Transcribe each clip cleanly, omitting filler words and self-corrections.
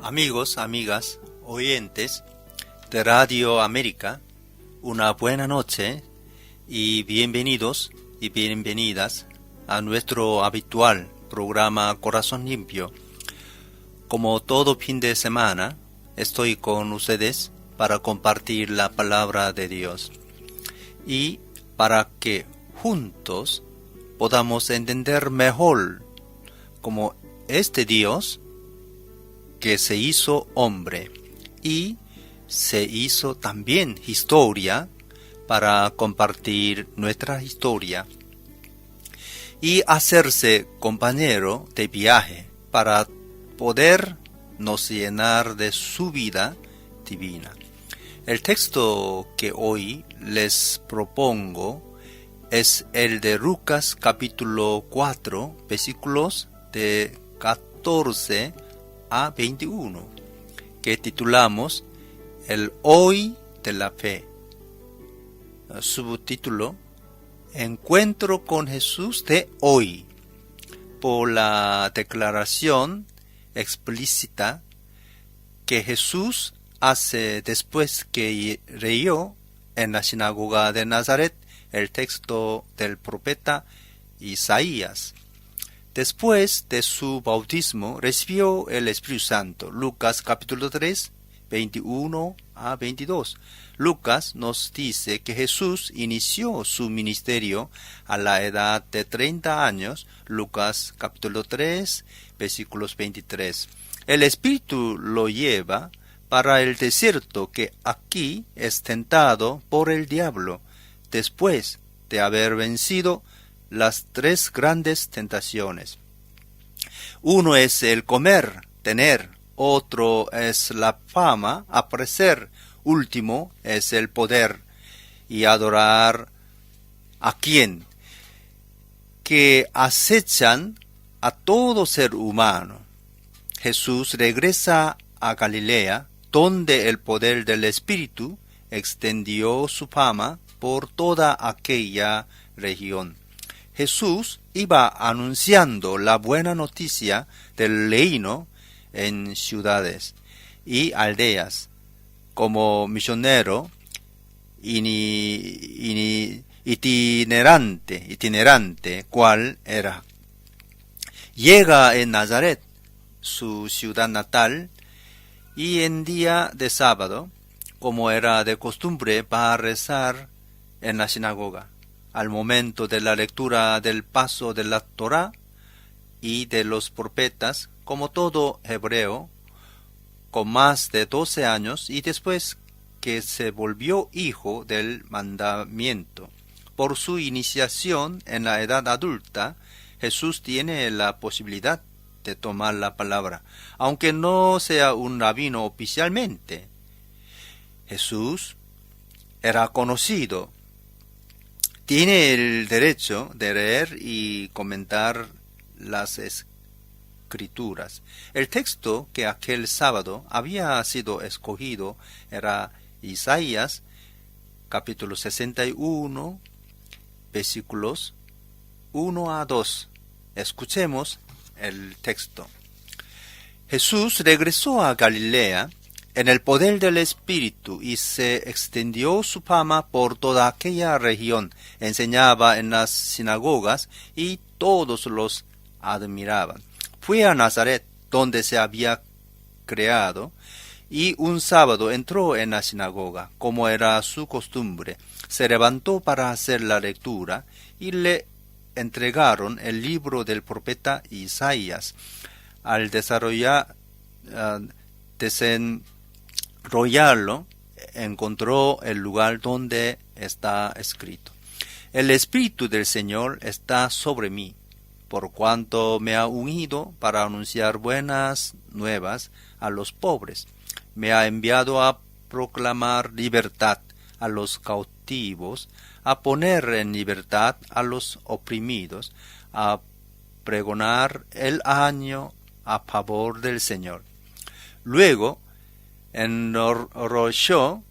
Amigos, amigas, oyentes de Radio América, una buena noche y bienvenidos y bienvenidas a nuestro habitual programa Corazón Limpio. Como todo fin de semana, estoy con ustedes para compartir la palabra de Dios y para que juntos podamos entender mejor cómo este Dios que se hizo hombre y se hizo también historia para compartir nuestra historia y hacerse compañero de viaje para poder nos llenar de su vida divina. El texto que hoy les propongo es el de Lucas capítulo 4, versículos de 14 a 21, que titulamos El Hoy de la Fe. Subtítulo: Encuentro con Jesús de hoy, por la declaración explícita que Jesús hace después que leyó en la sinagoga de Nazaret el texto del profeta Isaías. Después de su bautismo, recibió el Espíritu Santo. Lucas capítulo 3, 21 a 22. Lucas nos dice que Jesús inició su ministerio a la edad de 30 años. Lucas capítulo 3, versículos 23. El Espíritu lo lleva para el desierto, que aquí es tentado por el diablo, después de haber vencido las tres grandes tentaciones. Uno es el comer, tener; otro es la fama, aparecer; último es el poder y adorar a quien que acechan a todo ser humano. Jesús regresa a Galilea, donde el poder del Espíritu extendió su fama por toda aquella región. Jesús iba anunciando la buena noticia del reino en ciudades y aldeas, como misionero itinerante cual era. Llega en Nazaret, su ciudad natal, y en día de sábado, como era de costumbre, va a rezar en la sinagoga. Al momento de la lectura del paso de la Torá y de los profetas, como todo hebreo, con más de 12 años, y después que se volvió hijo del mandamiento. Por su iniciación en la edad adulta, Jesús tiene la posibilidad de tomar la palabra, aunque no sea un rabino oficialmente. Jesús era conocido. Tiene el derecho de leer y comentar las escrituras. El texto que aquel sábado había sido escogido era Isaías, capítulo 61, versículos 1 a 2. Escuchemos el texto. Jesús regresó a Galilea en el poder del Espíritu, y se extendió su fama por toda aquella región. Enseñaba en las sinagogas, y todos los admiraban. Fue a Nazaret, donde se había criado, y un sábado entró en la sinagoga, como era su costumbre. Se levantó para hacer la lectura, y le entregaron el libro del profeta Isaías. Al desenrollarlo, encontró el lugar donde está escrito: El Espíritu del Señor está sobre mí, por cuanto me ha ungido para anunciar buenas nuevas a los pobres. Me ha enviado a proclamar libertad a los cautivos, a poner en libertad a los oprimidos, a pregonar el año a favor del Señor. Luego enrolló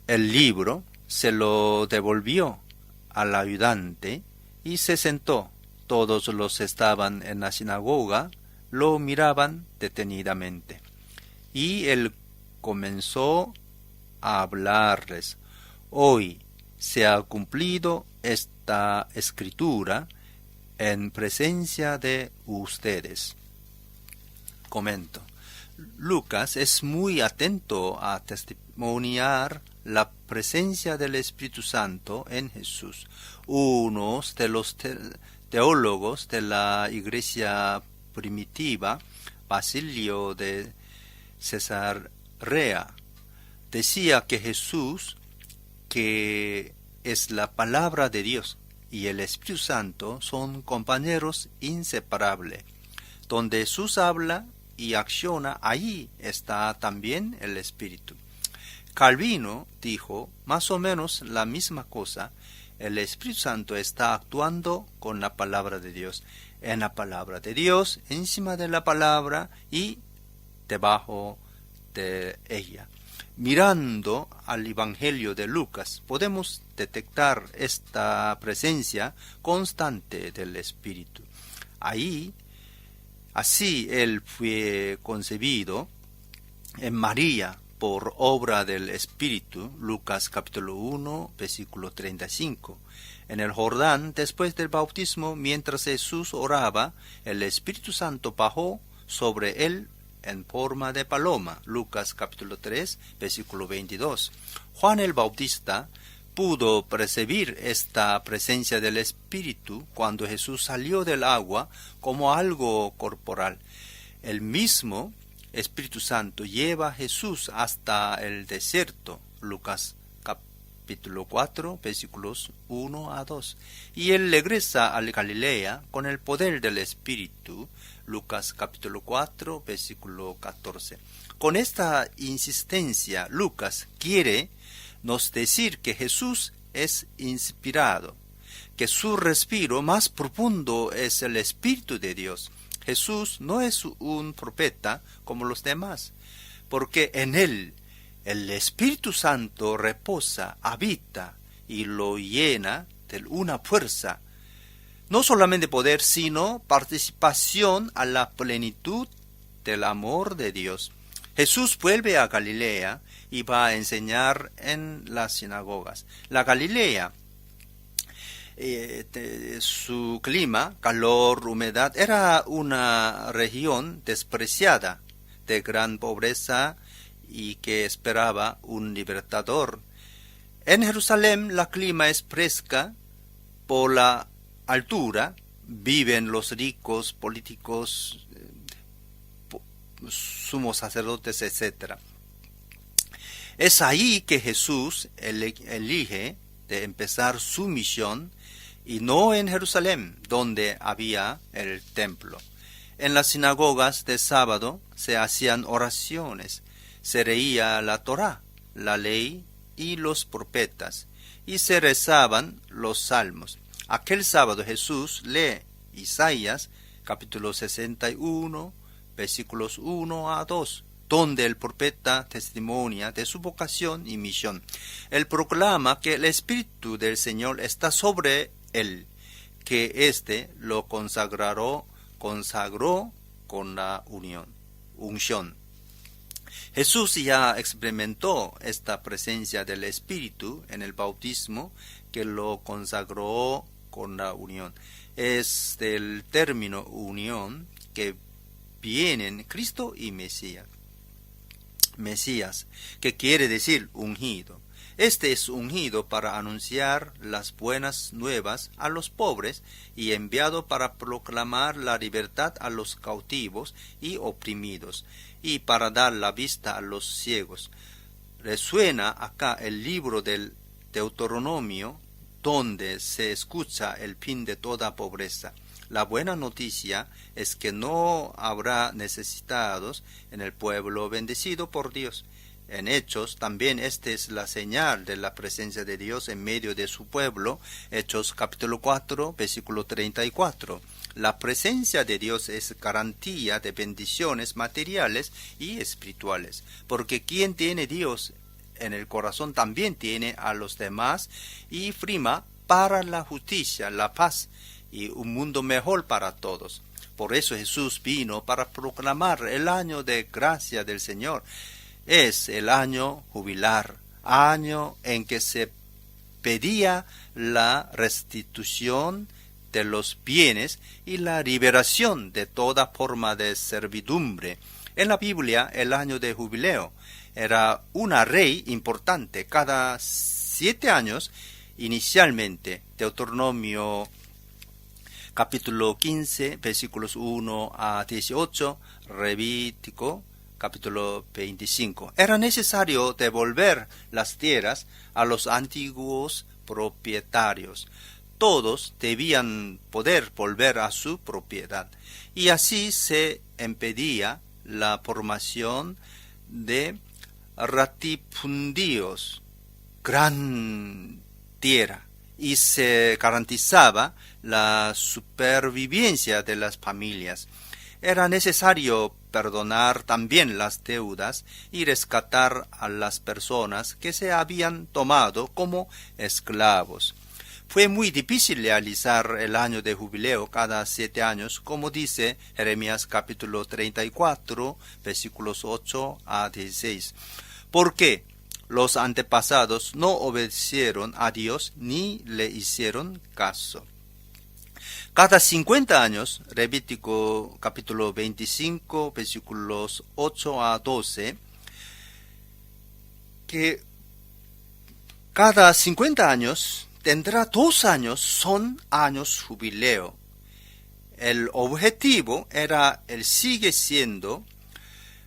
el libro, se lo devolvió al ayudante y se sentó. Todos los que estaban en la sinagoga lo miraban detenidamente. Y él comenzó a hablarles: hoy se ha cumplido esta escritura en presencia de ustedes. Comento. Lucas es muy atento a testimoniar la presencia del Espíritu Santo en Jesús. Unos de los teólogos de la iglesia primitiva, Basilio de Cesarea, decía que Jesús, que es la palabra de Dios, y el Espíritu Santo son compañeros inseparables. Donde Jesús habla y acciona, ahí está también el Espíritu. Calvino dijo más o menos la misma cosa. El Espíritu Santo está actuando con la palabra de Dios, en la palabra de Dios, encima de la palabra y debajo de ella. Mirando al Evangelio de Lucas, podemos detectar esta presencia constante del Espíritu. Así él fue concebido en María por obra del Espíritu, Lucas capítulo 1, versículo 35. En el Jordán, después del bautismo, mientras Jesús oraba, el Espíritu Santo bajó sobre él en forma de paloma, Lucas capítulo 3, versículo 22. Juan el Bautista pudo percibir esta presencia del Espíritu cuando Jesús salió del agua como algo corporal. El mismo Espíritu Santo lleva a Jesús hasta el desierto, Lucas capítulo 4, versículos 1 a 2. Y él regresa a Galilea con el poder del Espíritu, Lucas capítulo 4, versículo 14. Con esta insistencia, Lucas quiere nos decir que Jesús es inspirado, que su respiro más profundo es el Espíritu de Dios. Jesús no es un profeta como los demás, porque en él el Espíritu Santo reposa, habita y lo llena de una fuerza, no solamente poder, sino participación a la plenitud del amor de Dios. Jesús vuelve a Galilea y va a enseñar en las sinagogas. La Galilea, su clima, calor, humedad, era una región despreciada, de gran pobreza y que esperaba un libertador. En Jerusalén la clima es fresca por la altura, viven los ricos, políticos, sumos sacerdotes, etc. Es ahí que Jesús elige de empezar su misión, y no en Jerusalén, donde había el templo. En las sinagogas de sábado se hacían oraciones, se leía la Torá, la ley y los profetas, y se rezaban los salmos. Aquel sábado Jesús lee Isaías capítulo 61, versículos 1 a 2, donde el profeta testimonia de su vocación y misión. Él proclama que el Espíritu del Señor está sobre él, que éste lo consagró con la unción. Jesús ya experimentó esta presencia del Espíritu en el bautismo, que lo consagró con la unión. Es del término unión que vienen Cristo y Mesías. Mesías, que quiere decir ungido. Este es ungido para anunciar las buenas nuevas a los pobres y enviado para proclamar la libertad a los cautivos y oprimidos y para dar la vista a los ciegos. Resuena acá el libro del Deuteronomio, donde se escucha el fin de toda pobreza. La buena noticia es que no habrá necesitados en el pueblo bendecido por Dios. En Hechos también esta es la señal de la presencia de Dios en medio de su pueblo. Hechos capítulo 4, versículo 34. La presencia de Dios es garantía de bendiciones materiales y espirituales, porque quien tiene Dios en el corazón también tiene a los demás y prima para la justicia, la paz y un mundo mejor para todos. Por eso Jesús vino para proclamar el año de gracia del Señor. Es el año jubilar, año en que se pedía la restitución de los bienes y la liberación de toda forma de servidumbre. En la Biblia, el año de jubileo era una ley importante. Cada 7 años, inicialmente, Deuteronomio capítulo 15, versículos 1 a 18, Levítico capítulo 25. Era necesario devolver las tierras a los antiguos propietarios. Todos debían poder volver a su propiedad. Y así se impedía la formación de latifundios, gran tierra, y se garantizaba la supervivencia de las familias. Era necesario perdonar también las deudas y rescatar a las personas que se habían tomado como esclavos. Fue muy difícil realizar el año de jubileo cada 7 años, como dice Jeremías capítulo 34, versículos 8 a 16. Porque los antepasados no obedecieron a Dios ni le hicieron caso. Cada 50 años, Levítico capítulo 25, versículos 8 a 12, que cada 50 años tendrá 2 años, son años jubileo. El objetivo sigue siendo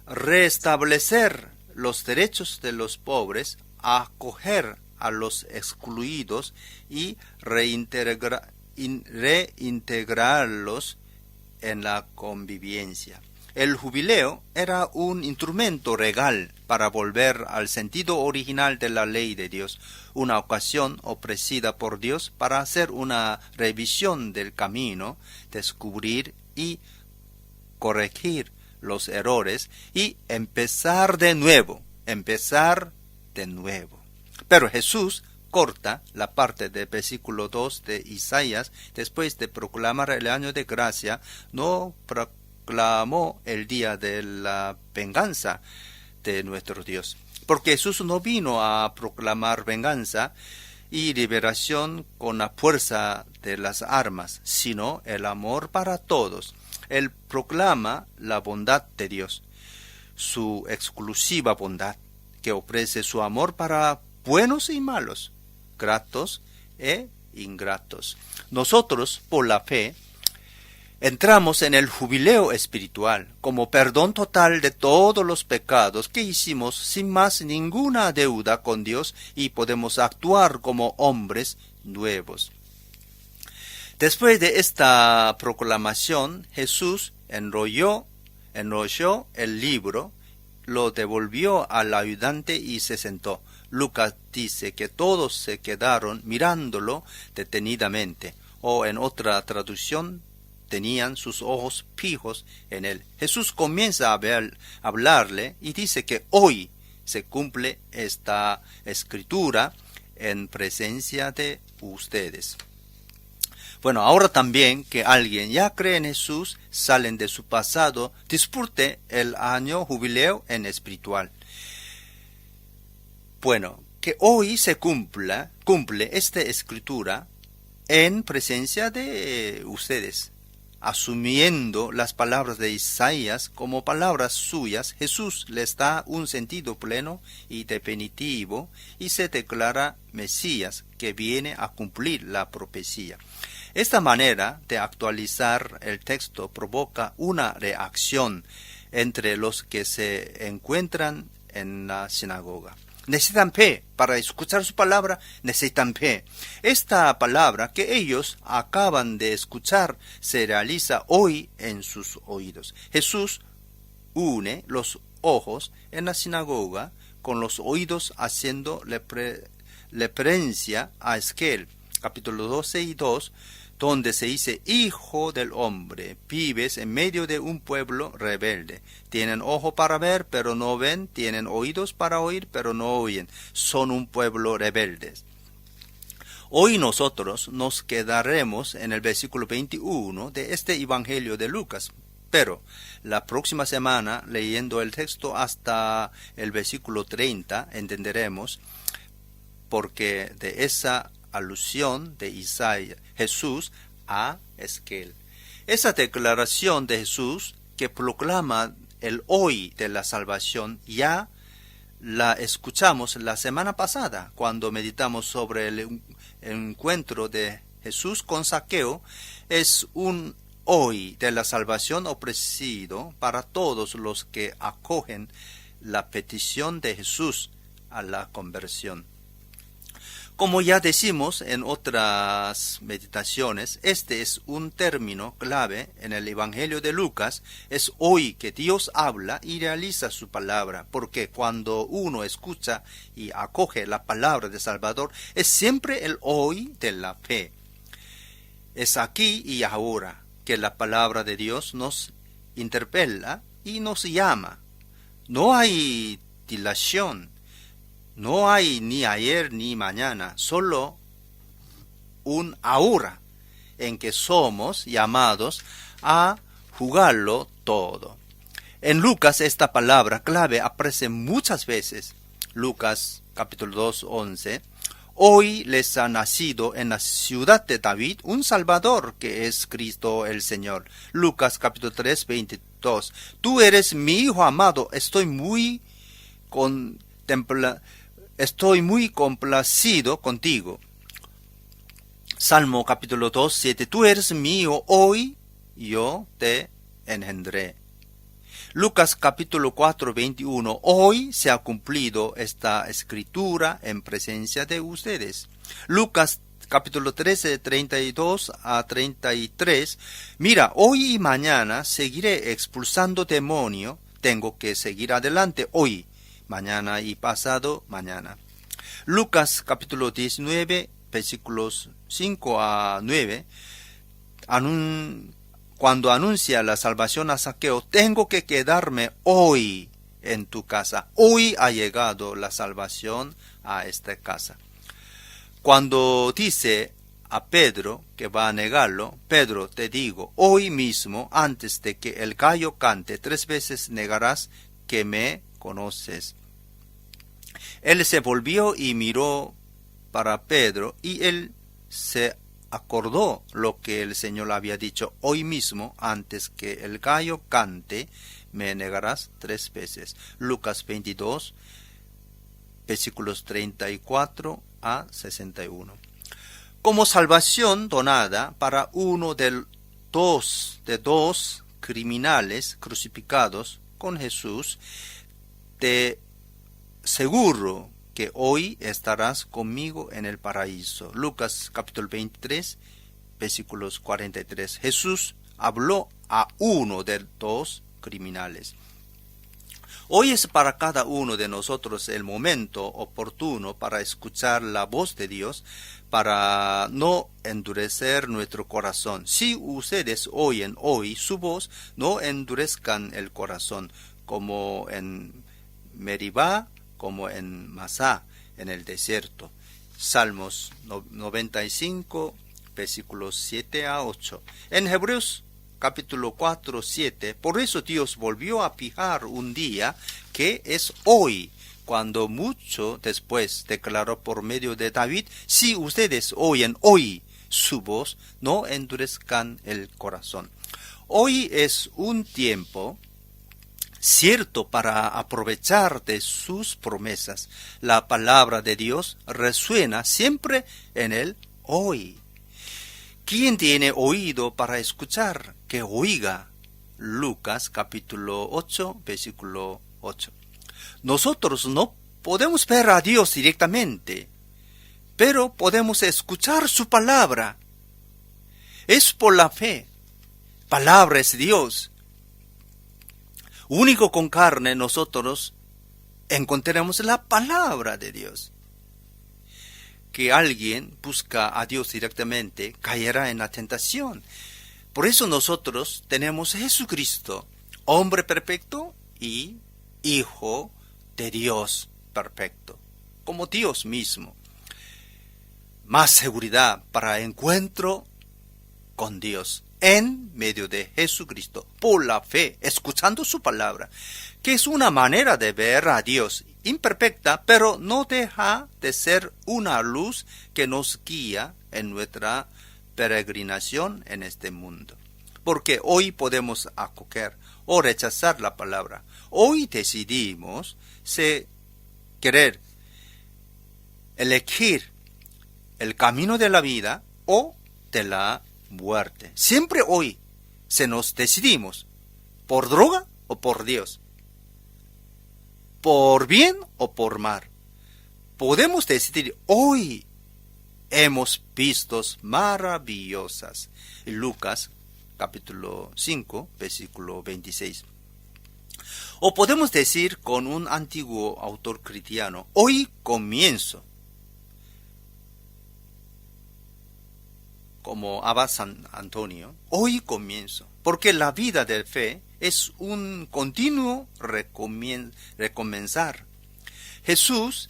restablecer los derechos de los pobres, acoger a los excluidos y reintegrarlos en la convivencia. El jubileo era un instrumento legal para volver al sentido original de la ley de Dios, una ocasión ofrecida por Dios para hacer una revisión del camino, descubrir y corregir los errores y empezar de nuevo. Pero Jesús corta la parte del versículo 2 de Isaías. Después de proclamar el año de gracia, no proclamó el día de la venganza de nuestro Dios. Porque Jesús no vino a proclamar venganza y liberación con la fuerza de las armas, sino el amor para todos. Él proclama la bondad de Dios, su exclusiva bondad, que ofrece su amor para buenos y malos, gratos e ingratos. Nosotros, por la fe, entramos en el jubileo espiritual como perdón total de todos los pecados que hicimos sin más ninguna deuda con Dios y podemos actuar como hombres nuevos. Después de esta proclamación, Jesús enrolló el libro, lo devolvió al ayudante y se sentó. Lucas dice que todos se quedaron mirándolo detenidamente, o en otra traducción, tenían sus ojos fijos en él. Jesús comienza a hablarle y dice que hoy se cumple esta escritura en presencia de ustedes. Bueno, ahora también que alguien ya cree en Jesús, salen de su pasado, disfrute el año jubileo en espiritual. Bueno, que hoy se cumple esta escritura en presencia de ustedes. Asumiendo las palabras de Isaías como palabras suyas, Jesús les da un sentido pleno y definitivo y se declara Mesías que viene a cumplir la profecía. Esta manera de actualizar el texto provoca una reacción entre los que se encuentran en la sinagoga. Necesitan fe para escuchar su palabra, necesitan fe. Esta palabra que ellos acaban de escuchar se realiza hoy en sus oídos. Jesús une los ojos en la sinagoga con los oídos haciendo referencia a Ezequiel, capítulo 12 y 2, donde se dice Hijo del hombre, vives en medio de un pueblo rebelde. Tienen ojo para ver, pero no ven, tienen oídos para oír, pero no oyen. Son un pueblo rebelde. Hoy nosotros nos quedaremos en el versículo 21 de este Evangelio de Lucas, pero la próxima semana, leyendo el texto hasta el versículo 30, entenderemos porque de esa alusión de Isaías, Jesús a Esquel. Esa declaración de Jesús que proclama el hoy de la salvación ya la escuchamos la semana pasada cuando meditamos sobre el encuentro de Jesús con Zaqueo. Es un hoy de la salvación ofrecido para todos los que acogen la petición de Jesús a la conversión. Como ya decimos en otras meditaciones, este es un término clave en el Evangelio de Lucas. Es hoy que Dios habla y realiza su palabra, porque cuando uno escucha y acoge la palabra de Salvador, es siempre el hoy de la fe. Es aquí y ahora que la palabra de Dios nos interpela y nos llama. No hay dilación. No hay ni ayer ni mañana, solo un ahora en que somos llamados a jugarlo todo. En Lucas esta palabra clave aparece muchas veces. Lucas capítulo 2, 11. Hoy les ha nacido en la ciudad de David un Salvador que es Cristo el Señor. Lucas capítulo 3, 22. Tú eres mi Hijo amado, estoy muy complacido contigo. Salmo capítulo 2, 7. Tú eres mío, hoy yo te engendré. Lucas capítulo 4, 21. Hoy se ha cumplido esta escritura en presencia de ustedes. Lucas capítulo 13, 32 a 33. Mira, hoy y mañana seguiré expulsando demonio. Tengo que seguir adelante hoy, mañana y pasado mañana. Lucas capítulo 19, versículos 5 a 9, cuando anuncia la salvación a Zaqueo, tengo que quedarme hoy en tu casa. Hoy ha llegado la salvación a esta casa. Cuando dice a Pedro que va a negarlo, Pedro, te digo, hoy mismo, antes de que el gallo cante, 3 veces negarás que me conoces. Él se volvió y miró para Pedro, y él se acordó lo que el Señor había dicho: hoy mismo, antes que el gallo cante, me negarás 3 veces. Lucas 22, versículos 34 a 61. Como salvación donada para uno de dos criminales crucificados con Jesús, te seguro que hoy estarás conmigo en el paraíso. Lucas capítulo 23, versículos 43. Jesús habló a uno de 2 criminales. Hoy es para cada uno de nosotros el momento oportuno para escuchar la voz de Dios, para no endurecer nuestro corazón. Si ustedes oyen hoy su voz, no endurezcan el corazón, como en Meribá, como en Masá, en el desierto. Salmos 95, versículos 7 a 8. En Hebreos capítulo 4, 7, por eso Dios volvió a fijar un día que es hoy, cuando mucho después declaró por medio de David: si ustedes oyen hoy su voz, no endurezcan el corazón. Hoy es un tiempo cierto para aprovechar de sus promesas. La palabra de Dios resuena siempre en el hoy. ¿Quién tiene oído para escuchar? Que oiga. Lucas capítulo 8, versículo 8. Nosotros no podemos ver a Dios directamente, pero podemos escuchar su palabra. Es por la fe. Palabra es Dios. Único con carne nosotros encontraremos la palabra de Dios. que alguien busca a Dios directamente caerá en la tentación. Por eso nosotros tenemos a Jesucristo, hombre perfecto y Hijo de Dios perfecto, como Dios mismo. Más seguridad para encuentro con Dios en medio de Jesucristo, por la fe, escuchando su palabra, que es una manera de ver a Dios imperfecta, pero no deja de ser una luz que nos guía en nuestra peregrinación en este mundo. Porque hoy podemos acoger o rechazar la palabra. Hoy decidimos querer elegir el camino de la vida o de la muerte. Siempre hoy nos decidimos por droga o por Dios, por bien o por mal. Podemos decidir hoy. Hemos visto maravillosas. Lucas capítulo 5 versículo 26. O podemos decir con un antiguo autor cristiano, hoy comienzo. Como Abad San Antonio, hoy comienzo. Porque la vida de fe es un continuo recomenzar. Jesús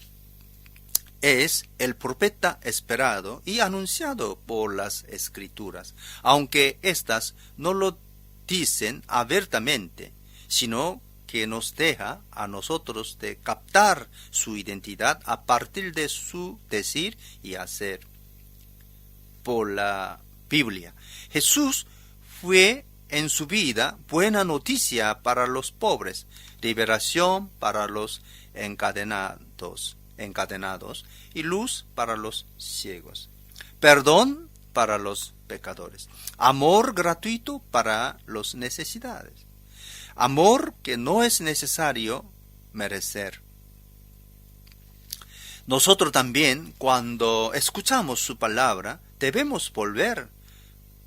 es el profeta esperado y anunciado por las Escrituras, aunque éstas no lo dicen abiertamente, sino que nos deja a nosotros de captar su identidad a partir de su decir y hacer. Por la Biblia, Jesús fue en su vida buena noticia para los pobres, liberación para los encadenados y luz para los ciegos, perdón para los pecadores, amor gratuito para los necesidades, amor que no es necesario merecer. Nosotros también, cuando escuchamos su palabra, debemos volver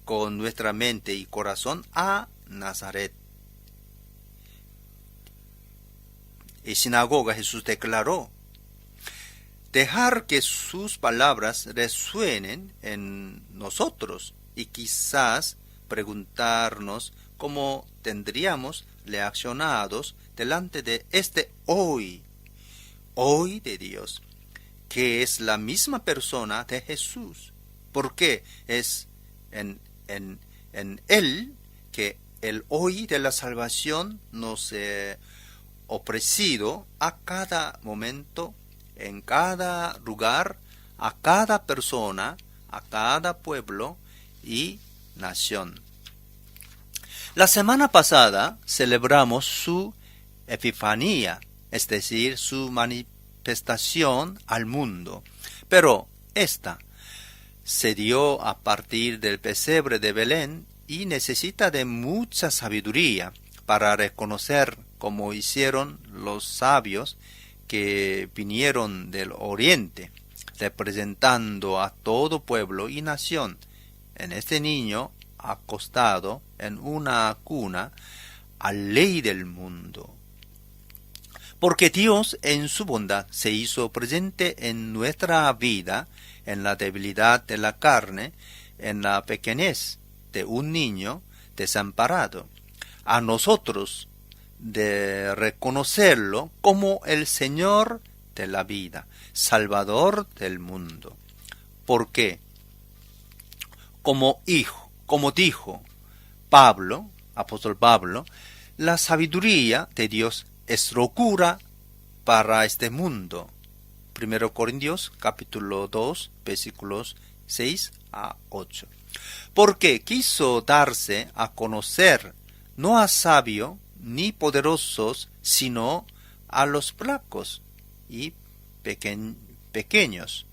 con nuestra mente y corazón a Nazaret. En sinagoga Jesús declaró: dejar que sus palabras resuenen en nosotros y quizás preguntarnos cómo tendríamos reaccionados delante de este hoy de Dios, que es la misma persona de Jesús, porque es en Él que el hoy de la salvación nos ha ofrecido a cada momento, en cada lugar, a cada persona, a cada pueblo y nación. La semana pasada celebramos su Epifanía, es decir, su manifestación al mundo, pero esta se dio a partir del pesebre de Belén y necesita de mucha sabiduría para reconocer, como hicieron los sabios que vinieron del oriente, representando a todo pueblo y nación, en este niño acostado en una cuna, al Rey del mundo. Porque Dios en su bondad se hizo presente en nuestra vida, en la debilidad de la carne, en la pequeñez de un niño desamparado. A nosotros de reconocerlo como el Señor de la vida, Salvador del mundo. Porque, como dijo Pablo, apóstol Pablo, la sabiduría de Dios es locura para este mundo. 1 Corintios capítulo 2 versículos 6 a 8. Porque quiso darse a conocer no a sabio ni poderosos, sino a los flacos y pequeños.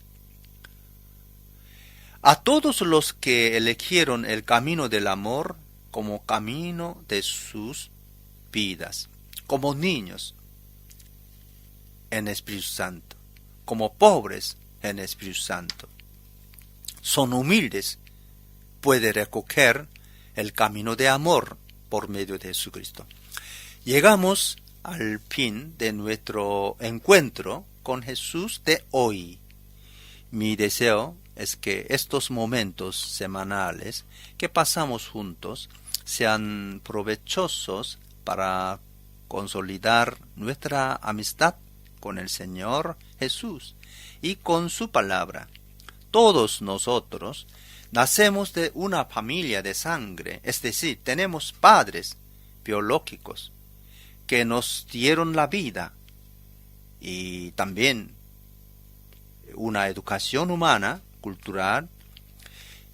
A todos los que eligieron el camino del amor como camino de sus vidas, como niños en Espíritu Santo, como pobres en Espíritu Santo. Son humildes, puede recoger el camino de amor por medio de Jesucristo. Llegamos al fin de nuestro encuentro con Jesús de hoy. Mi deseo es que estos momentos semanales que pasamos juntos sean provechosos para consolidar nuestra amistad con el Señor Jesús y con su palabra. Todos nosotros nacemos de una familia de sangre, es decir, tenemos padres biológicos que nos dieron la vida y también una educación humana, cultural,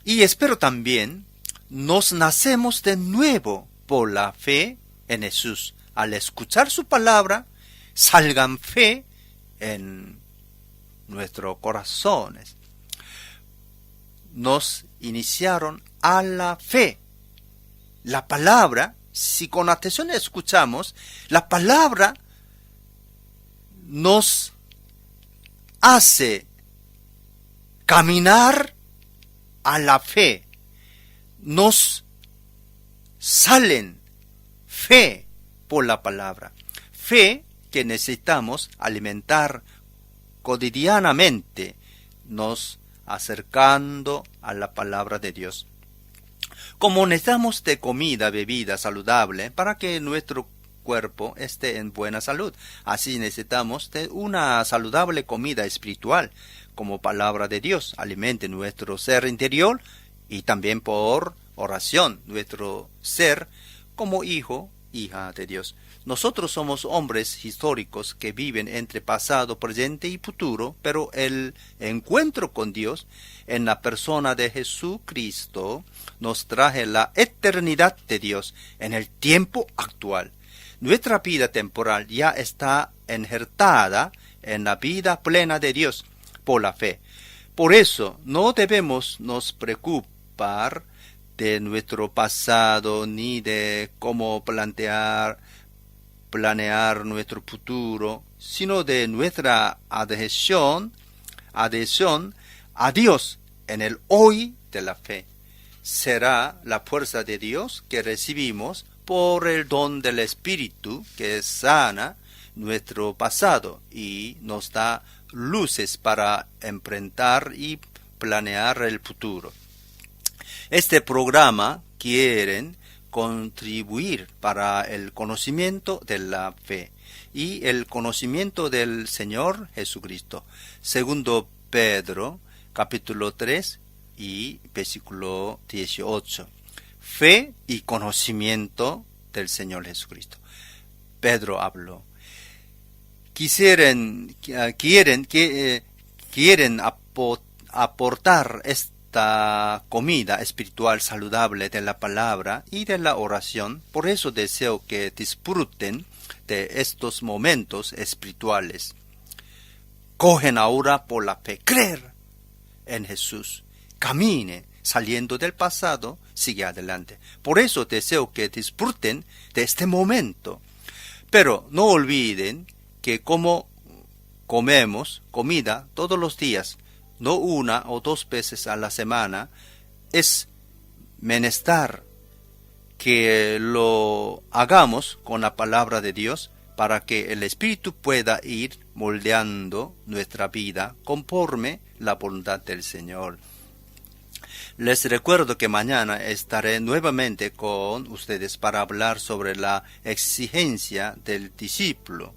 y espero también nos nacemos de nuevo por la fe en Jesús. Al escuchar su palabra, salgan fe en nuestros corazones. Nos iniciaron a la fe. La palabra, si con atención escuchamos, la palabra nos hace caminar a la fe. Nos salen fe por la palabra. Fe que necesitamos alimentar cotidianamente, nos acercando a la palabra de Dios. Como necesitamos de comida, bebida saludable para que nuestro cuerpo esté en buena salud, así necesitamos de una saludable comida espiritual, como palabra de Dios, alimente nuestro ser interior y también por oración, nuestro ser como hijo, hija de Dios. Nosotros somos hombres históricos que viven entre pasado, presente y futuro, pero el encuentro con Dios en la persona de Jesucristo nos trae la eternidad de Dios en el tiempo actual. Nuestra vida temporal ya está injertada en la vida plena de Dios por la fe. Por eso no debemos nos preocupar de nuestro pasado ni de cómo planear nuestro futuro, sino de nuestra adhesión a Dios en el hoy de la fe. Será la fuerza de Dios que recibimos por el don del Espíritu que sana nuestro pasado y nos da luces para enfrentar y planear el futuro. Este programa quieren contribuir para el conocimiento de la fe y el conocimiento del Señor Jesucristo. Segundo Pedro, capítulo 3 y versículo 18. Fe y conocimiento del Señor Jesucristo. Pedro habló. Quieren aportar esta comida espiritual saludable de la palabra y de la oración. Por eso deseo que disfruten de estos momentos espirituales. Cogen ahora por la fe, creer en Jesús. Camine saliendo del pasado, sigue adelante. Por eso deseo que disfruten de este momento. Pero no olviden que como comemos comida todos los días, no una o dos veces a la semana, es menester que lo hagamos con la palabra de Dios para que el Espíritu pueda ir moldeando nuestra vida conforme la voluntad del Señor. Les recuerdo que mañana estaré nuevamente con ustedes para hablar sobre la exigencia del discípulo.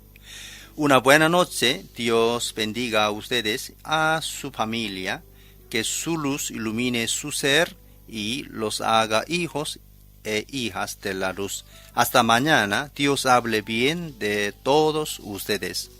Una buena noche, Dios bendiga a ustedes, a su familia, que su luz ilumine su ser y los haga hijos e hijas de la luz. Hasta mañana, Dios hable bien de todos ustedes.